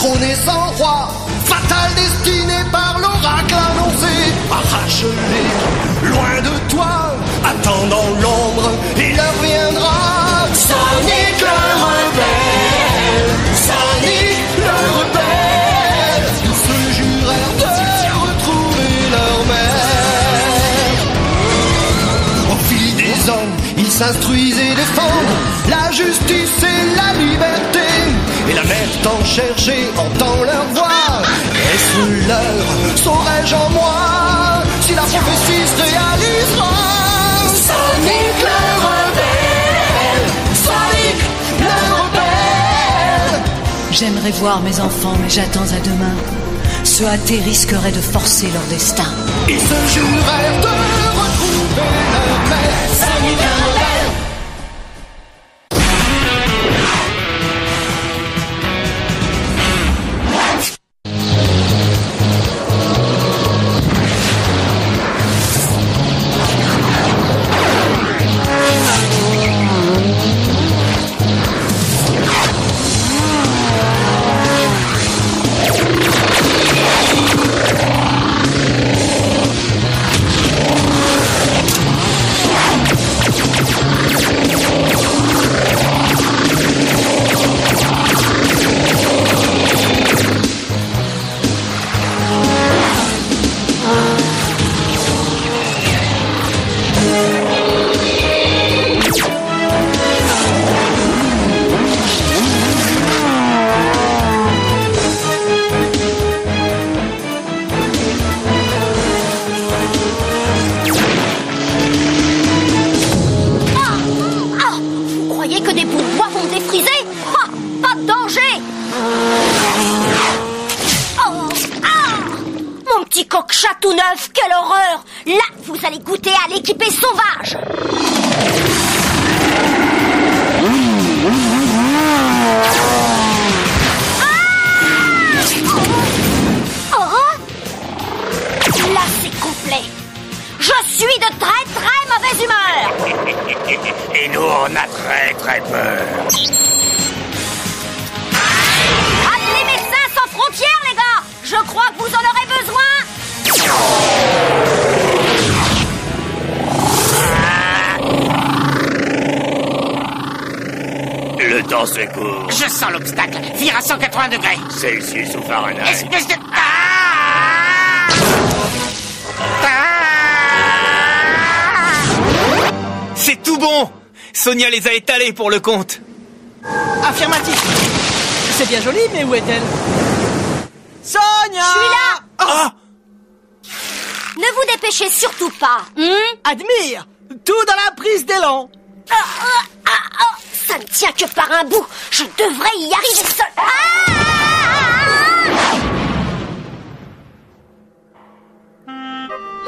détrôné sans roi, fatale destinée par l'oracle annoncé. Arrache-les loin de toi, attends dans l'ombre, il leur viendra. Sonic le rebelle, Sonic le rebelle. Tous se jurèrent de retrouver leur mère. Au fil des ans, ils s'instruisent et défendent la justice et la liberté. Et la mère tant cherchée entend leur voix. Est-ce l'heure, saurais-je en moi, si la prophétie se réalisera? Sonic le rebelle, Sonic le rebelle. J'aimerais voir mes enfants, mais j'attends à demain. Ceux athées risqueraient de forcer leur destin. Ils se jurèrent de retrouver leur mère. Sonic le rebelle. Chat tout neuf, quelle horreur! Là, vous allez goûter à l'équipée sauvage! Là, c'est complet! Je suis de très mauvaise humeur! Et nous, on a très peur. Appelez Médecins sans frontières, les gars! Je crois que vous en aurez besoin! Le temps se court. Je sens l'obstacle. Vire à 180 degrés. Celsius ou Fahrenheit. Espèce de... C'est tout bon. Sonia les a étalés pour le compte. Affirmatif. C'est bien joli, mais où est-elle? Sonia! Je suis là! Ah! Ne vous dépêchez surtout pas. Admire! Tout dans la prise d'élan. Ça ne tient que par un bout. Je devrais y arriver seul.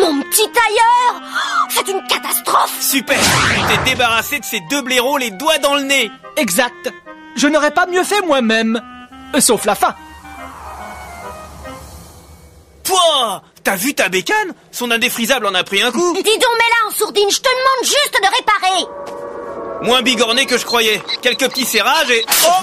Mon petit tailleur! C'est une catastrophe! Super! Tu t'es débarrassé de ces deux blaireaux les doigts dans le nez. Exact. Je n'aurais pas mieux fait moi-même. Sauf la fin. Pouah! T'as vu ta bécane? Son indéfrisable en a pris un coup. Dis donc, mets-la en sourdine. Je te demande juste de réparer. Moins bigorné que je croyais. Quelques petits serrages et... Oh!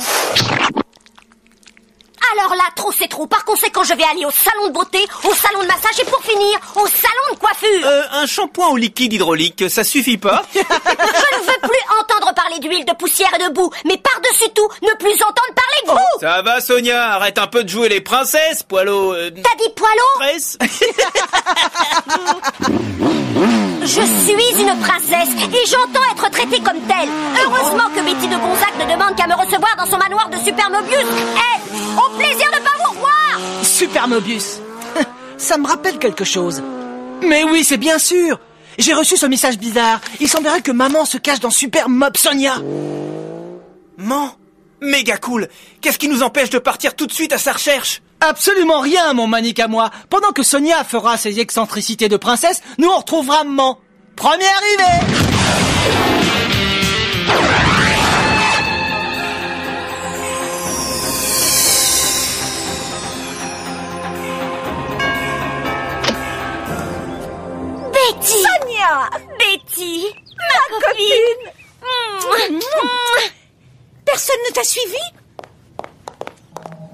Alors là, trop c'est trop. Par conséquent, je vais aller au salon de beauté, au salon de massage et pour finir, au salon de coiffure. Un shampoing au liquide hydraulique, ça suffit pas? Je ne veux plus entendre parler d'huile, de poussière et de boue, mais par-dessus tout, ne plus entendre parler de vous. Ça va, Sonia, arrête un peu de jouer les princesses, poileau. T'as dit poileau? Presse. Je suis une princesse et j'entends être traitée comme telle. Heureusement que Betty de Gonzague ne demande qu'à me recevoir dans son manoir de Super Mobius. Au plaisir de pas vous revoir. Super Mobius. Ça me rappelle quelque chose. Mais oui, c'est bien sûr. J'ai reçu ce message bizarre. Il semblerait que maman se cache dans Super Mob Sonia. Méga cool. Qu'est-ce qui nous empêche de partir tout de suite à sa recherche? Absolument rien, mon manique à moi. Pendant que Sonia fera ses excentricités de princesse, nous on retrouvera maman. Premier arrivé. Betty. Sonia. Betty. Ma copine. Personne ne t'a suivi?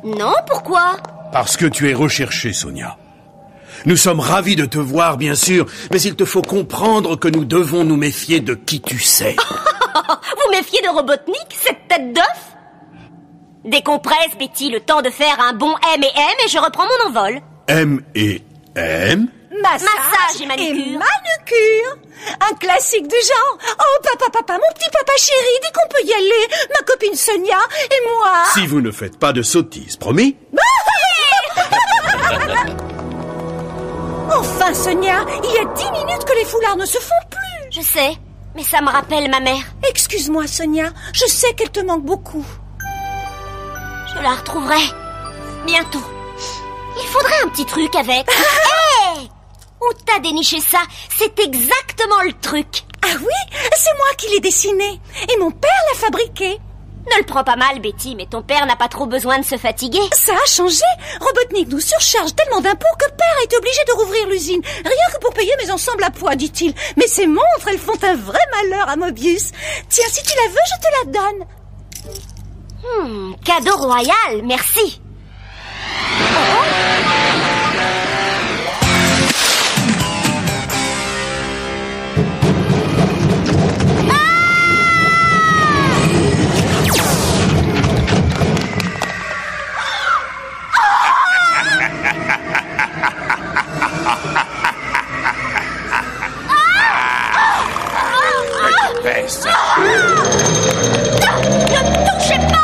Non, pourquoi? Parce que tu es recherchée, Sonia. Nous sommes ravis de te voir, bien sûr, mais il te faut comprendre que nous devons nous méfier de qui tu sais. Vous méfiez de Robotnik, cette tête d'œuf? Décompresse, Betty, le temps de faire un bon M et je reprends mon envol. M et M? Massage et manucure. Un classique du genre. Oh, papa, mon petit papa chéri, dis qu'on peut y aller. Ma copine Sonia et moi. Si vous ne faites pas de sottises, promis? Enfin, Sonia, il y a 10 minutes que les foulards ne se font plus. Je sais, mais ça me rappelle ma mère. Excuse-moi, Sonia, je sais qu'elle te manque beaucoup. Je la retrouverai bientôt. Il faudrait un petit truc avec. Hé! Où t'as déniché ça? C'est exactement le truc. Ah oui? C'est moi qui l'ai dessiné. Et mon père l'a fabriqué. Ne le prends pas mal, Betty, mais ton père n'a pas trop besoin de se fatiguer. Ça a changé. Robotnik nous surcharge tellement d'impôts que père a été obligé de rouvrir l'usine. Rien que pour payer mes ensembles à poids, dit-il. Mais ces montres, elles font un vrai malheur à Mobius. Tiens, si tu la veux, je te la donne. Cadeau royal, merci. Peste. Ne me touchez pas!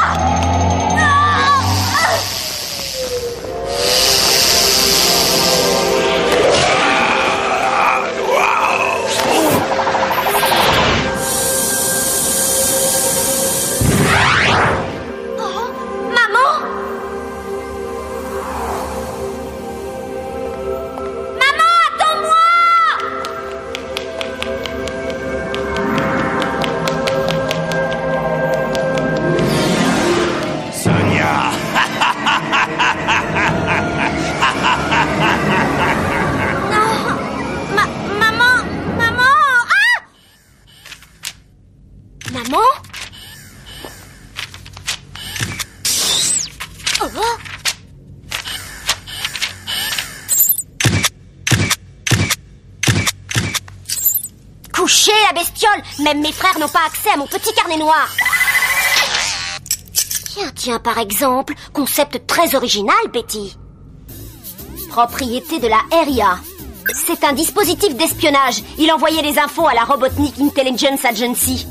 Couchez la bestiole! Même mes frères n'ont pas accès à mon petit carnet noir. Tiens, par exemple, concept très original, Betty. Propriété de la RIA. C'est un dispositif d'espionnage. Il envoyait les infos à la Robotnik Intelligence Agency.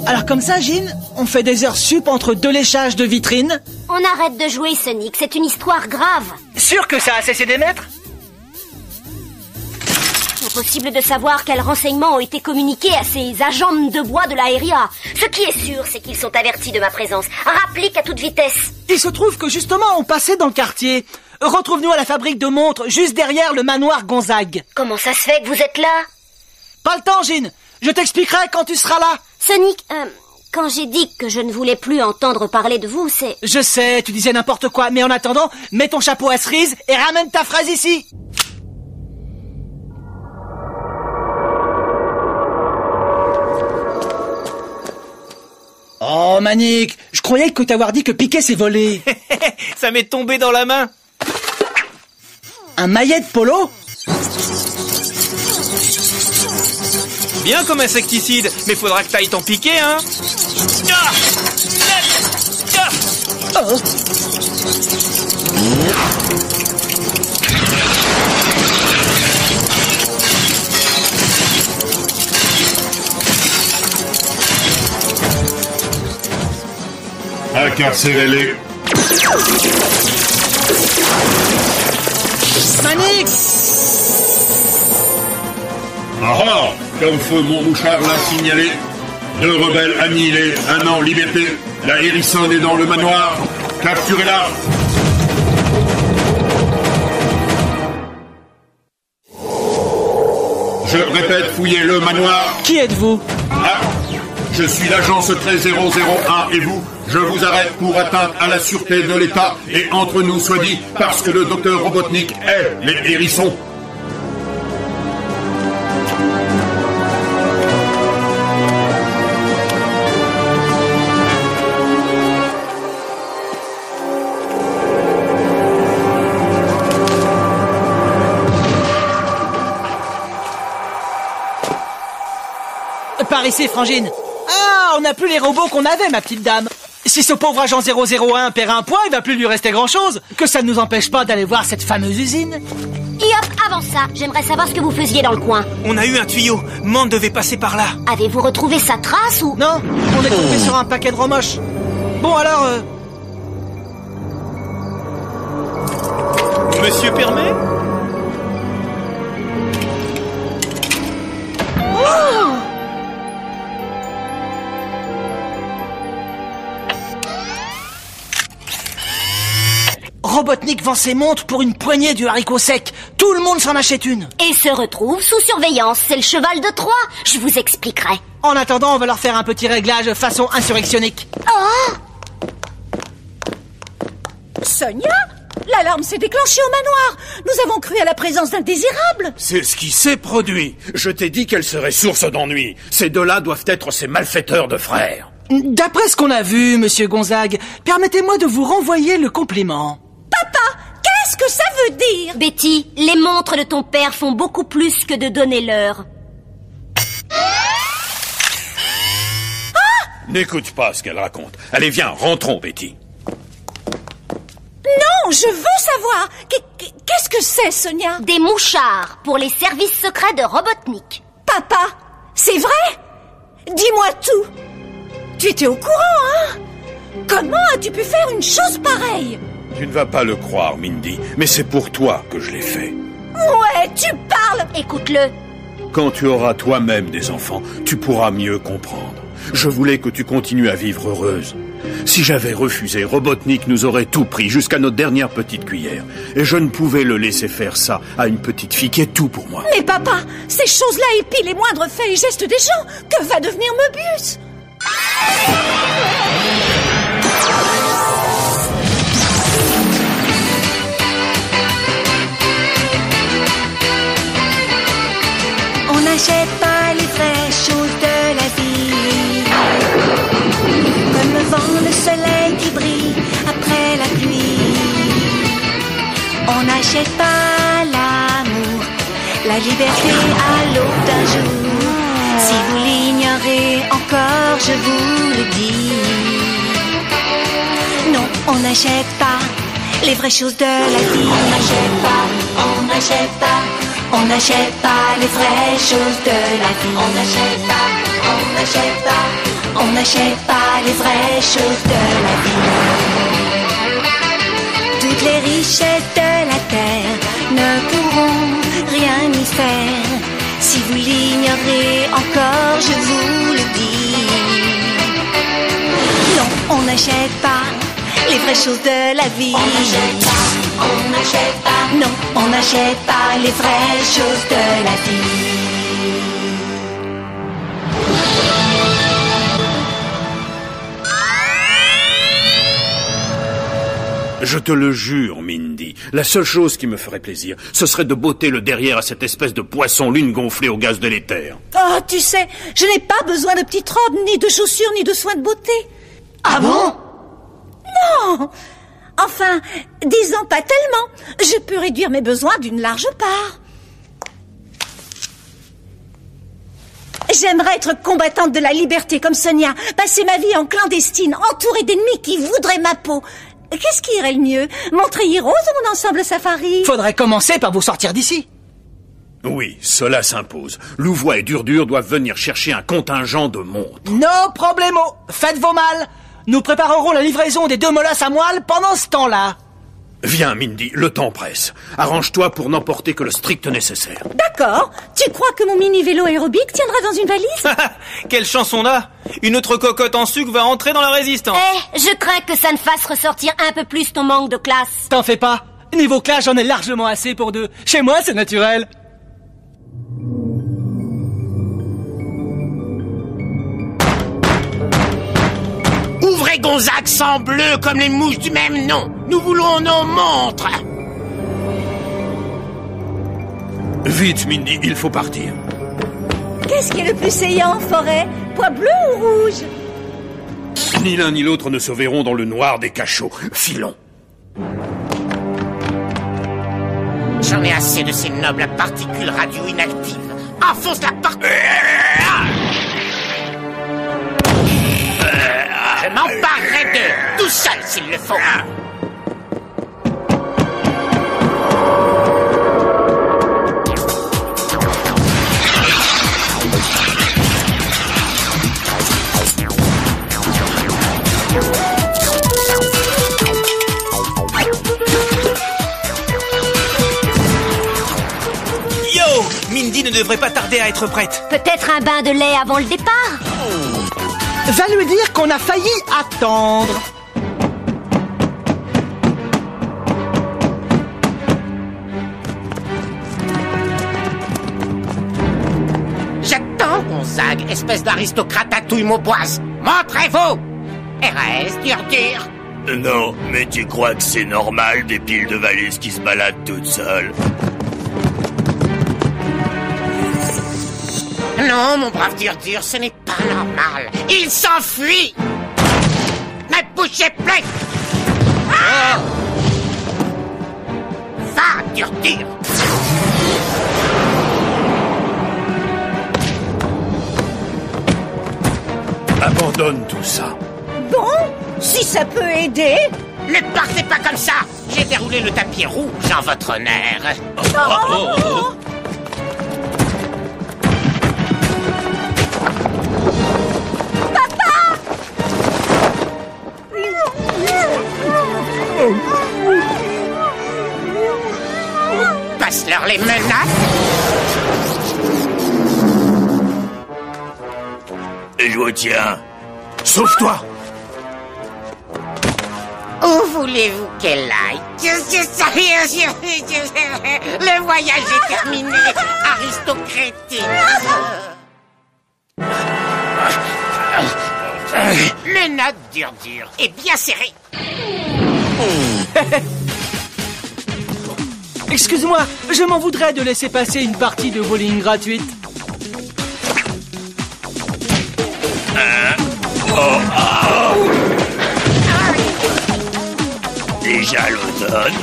Alors comme ça, Jean, on fait des heures sup entre deux léchages de vitrines? On arrête de jouer, Sonic. C'est une histoire grave. Sûr que ça a cessé d'émettre? Impossible de savoir quels renseignements ont été communiqués à ces agents de bois de la RIA. Ce qui est sûr, c'est qu'ils sont avertis de ma présence. Rapplique à toute vitesse. Il se trouve que justement, on passait dans le quartier. Retrouve-nous à la fabrique de montres, juste derrière le manoir Gonzague. Comment ça se fait que vous êtes là? Pas le temps, Jean. Je t'expliquerai quand tu seras là. Sonic, quand j'ai dit que je ne voulais plus entendre parler de vous, c'est... Je sais, tu disais n'importe quoi, mais en attendant, mets ton chapeau à cerise et ramène ta phrase ici. Oh, Manique, je croyais que t'avoir dit que Piquet s'est volé. Ça m'est tombé dans la main. Un maillet de polo? Bien comme insecticide, mais faudra que t'ailles t'en piquer, hein. Oh. Incarcérez-les. Manique! Ah, comme feu mon mouchard l'a signalé, 2 rebelles annihilés, 1 an en liberté. La hérissonne est dans le manoir. Capturez-la. Je répète, fouillez le manoir. Qui êtes-vous? Ah, je suis l'agence 13001 et vous, je vous arrête pour atteinte à la sûreté de l'État et entre nous soit dit, parce que le docteur Robotnik est les hérissons. Par ici, Frangine. Ah, on n'a plus les robots qu'on avait, ma petite dame. Si ce pauvre agent 001 perd un point, il va plus lui rester grand-chose. Que ça ne nous empêche pas d'aller voir cette fameuse usine. Et hop, avant ça, j'aimerais savoir ce que vous faisiez dans le coin. On a eu un tuyau. Mande devait passer par là. Avez-vous retrouvé sa trace ou... Non, on est tombé sur un paquet de romoches. Bon, alors... Monsieur permet? Robotnik vend ses montres pour une poignée du haricot sec. Tout le monde s'en achète une. Et se retrouve sous surveillance. C'est le cheval de Troie. Je vous expliquerai. En attendant, on va leur faire un petit réglage façon insurrectionnique. Oh! Sonia, l'alarme s'est déclenchée au manoir. Nous avons cru à la présence d'indésirables. C'est ce qui s'est produit. Je t'ai dit qu'elle serait source d'ennui. Ces deux-là doivent être ces malfaiteurs de frères. D'après ce qu'on a vu, monsieur Gonzague, permettez-moi de vous renvoyer le compliment. Papa, qu'est-ce que ça veut dire? Betty, les montres de ton père font beaucoup plus que de donner l'heure. N'écoute pas ce qu'elle raconte. Allez, viens, rentrons, Betty. Non, je veux savoir. Qu'est-ce que c'est, Sonia? Des mouchards pour les services secrets de Robotnik. Papa, c'est vrai? Dis-moi tout. Tu étais au courant, hein? Comment as-tu pu faire une chose pareille? Tu ne vas pas le croire, Mindy, mais c'est pour toi que je l'ai fait. Ouais, tu parles. Écoute-le. Quand tu auras toi-même des enfants, tu pourras mieux comprendre. Je voulais que tu continues à vivre heureuse. Si j'avais refusé, Robotnik nous aurait tout pris, jusqu'à notre dernière petite cuillère. Et je ne pouvais le laisser faire ça à une petite fille qui est tout pour moi. Mais papa, ces choses-là épient les moindres faits et gestes des gens. Que va devenir Mobius? On n'achète pas les vraies choses de la vie. Comme le vent, le soleil qui brille après la pluie. On n'achète pas l'amour, la liberté à l'aube d'un jour. Si vous l'ignorez encore, je vous le dis. Non, on n'achète pas les vraies choses de la vie. On n'achète pas, on n'achète pas. On n'achète pas les vraies choses de la vie. On n'achète pas, on n'achète pas. On n'achète pas les vraies choses de la vie. Toutes les richesses de la terre ne pourront rien y faire. Si vous l'ignorez encore, je vous le dis. Non, on n'achète pas les vraies choses de la vie. On n'achète pas, on n'achète pas. Non, on n'achète pas les vraies choses de la vie. Je te le jure, Mindy, la seule chose qui me ferait plaisir, ce serait de botter le derrière à cette espèce de poisson lune gonflé au gaz délétère. Oh, tu sais, je n'ai pas besoin de petites robes, ni de chaussures, ni de soins de beauté. Ah bon? Non. Enfin, disons pas tellement. Je peux réduire mes besoins d'une large part. J'aimerais être combattante de la liberté comme Sonia, passer ma vie en clandestine, entourée d'ennemis qui voudraient ma peau. Qu'est-ce qui irait le mieux? Mon treillis rose ou mon ensemble safari? Faudrait commencer par vous sortir d'ici. Oui, cela s'impose. Louvois et Durdur doivent venir chercher un contingent de montres. No problemo. Faites vos malles. Nous préparerons la livraison des 2 molosses à moelle pendant ce temps-là. Viens, Mindy, le temps presse. Arrange-toi pour n'emporter que le strict nécessaire. D'accord. Tu crois que mon mini-vélo aérobique tiendra dans une valise? Quelle chance on a! Une autre cocotte en sucre va entrer dans la résistance. Je crains que ça ne fasse ressortir un peu plus ton manque de classe. T'en fais pas. Niveau classe, j'en ai largement assez pour 2. Chez moi, c'est naturel. Ouvrez Gonzague sang bleu comme les mouches du même nom. Nous voulons nos montres. Vite, Mindy, il faut partir. Qu'est-ce qui est le plus saillant, Forêt? Pois bleu ou rouge? Ni l'un ni l'autre ne se verront dans le noir des cachots. Filons. J'en ai assez de ces nobles particules radio inactives. Enfonce la porte. le faut. Mindy ne devrait pas tarder à être prête. Peut-être un bain de lait avant le départ? Va lui dire qu'on a failli attendre. J'attends, Gonzague, espèce d'aristocrate à touille mauboise. Montrez-vous! RS, dur. Non, mais tu crois que c'est normal des piles de valises qui se baladent toutes seules? Non, mon brave dur, ce n'est pas normal. Il s'enfuit! Ne bougez plus! Ah! Va, dur! Abandonne tout ça. Bon, si ça peut aider. Ne partez pas comme ça! J'ai déroulé le tapis rouge en votre honneur. Passe-leur les menaces. Et je vous tiens. Sauve-toi! Où voulez-vous qu'elle aille? Le voyage est terminé, aristocratique. Le note dur est bien serré. Excuse-moi, je m'en voudrais de laisser passer une partie de bowling gratuite. Déjà l'automne.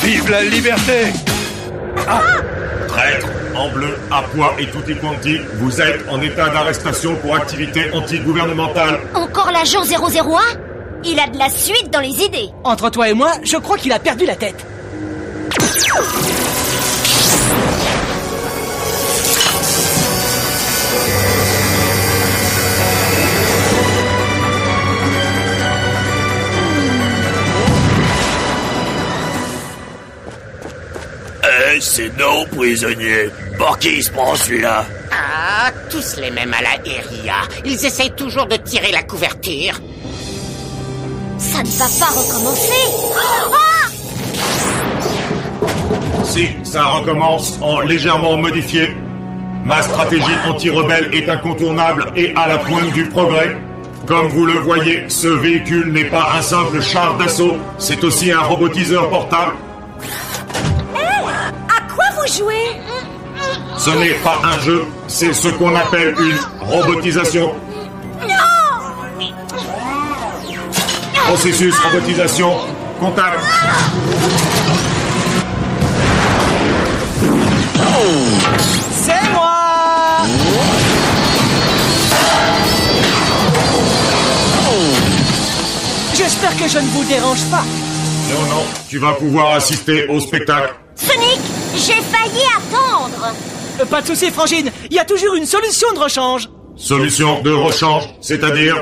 Vive la liberté! Traître, en bleu, à poids et tutti quanti, vous êtes en état d'arrestation pour activité antigouvernementale. Encore l'agent 001? Il a de la suite dans les idées. Entre toi et moi, je crois qu'il a perdu la tête. C'est non, prisonnier. Pour qui il se prend celui-là? Ah, tous les mêmes à la RIA. Ils essayent toujours de tirer la couverture. Ça ne va pas recommencer. Si, ça recommence en légèrement modifié. Ma stratégie anti-rebelle est incontournable et à la pointe du progrès. Comme vous le voyez, ce véhicule n'est pas un simple char d'assaut, c'est aussi un robotiseur portable. Jouer. Ce n'est pas un jeu, c'est ce qu'on appelle une robotisation. Non. Processus robotisation, contact. C'est moi. J'espère que je ne vous dérange pas. Non, tu vas pouvoir assister au spectacle. Sonic, j'ai failli attendre. Pas de souci, Frangine. Il y a toujours une solution de rechange. Solution de rechange, c'est-à-dire...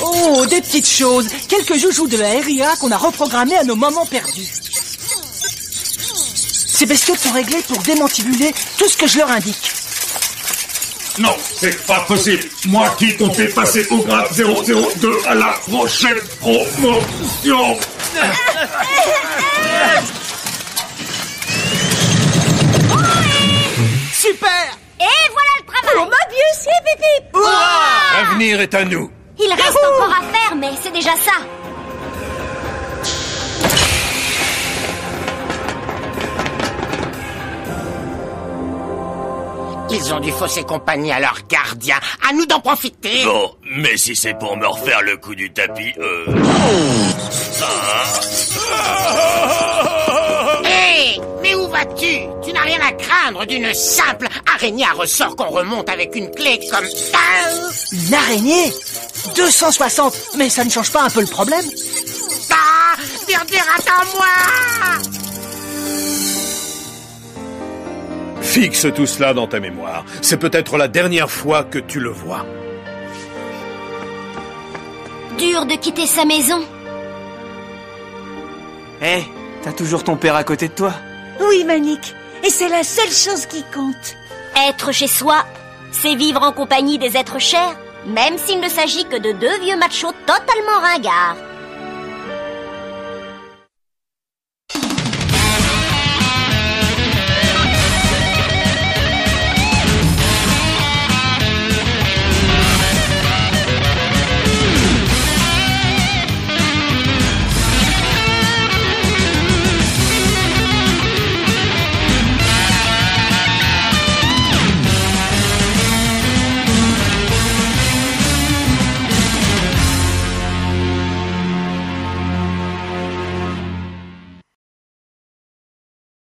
Oh, des petites choses. Quelques joujoux de la RIA qu'on a reprogrammés à nos moments perdus. Ces bestioles sont réglées pour démantibuler tout ce que je leur indique. Non, c'est pas possible. Moi qui comptais passer au grade 002 à la prochaine promotion. Super. Et voilà le travail. Oh, Mobius, hip hip hip. L'avenir est à nous. Il reste encore à faire, mais c'est déjà ça. Ils ont dû fausser compagnie à leur gardien. À nous d'en profiter. Bon, mais si c'est pour me refaire le coup du tapis, Hé, mais où vas-tu? Tu n'as rien à craindre d'une simple araignée à ressort qu'on remonte avec une clé comme ça. Une araignée 260. Mais ça ne change pas un peu le problème? Ah, Dirdir, attends-moi! Fixe tout cela dans ta mémoire. C'est peut-être la dernière fois que tu le vois. Dur de quitter sa maison. Hé, t'as toujours ton père à côté de toi? Oui, Manique. Et c'est la seule chose qui compte. Être chez soi, c'est vivre en compagnie des êtres chers, même s'il ne s'agit que de deux vieux machos totalement ringards.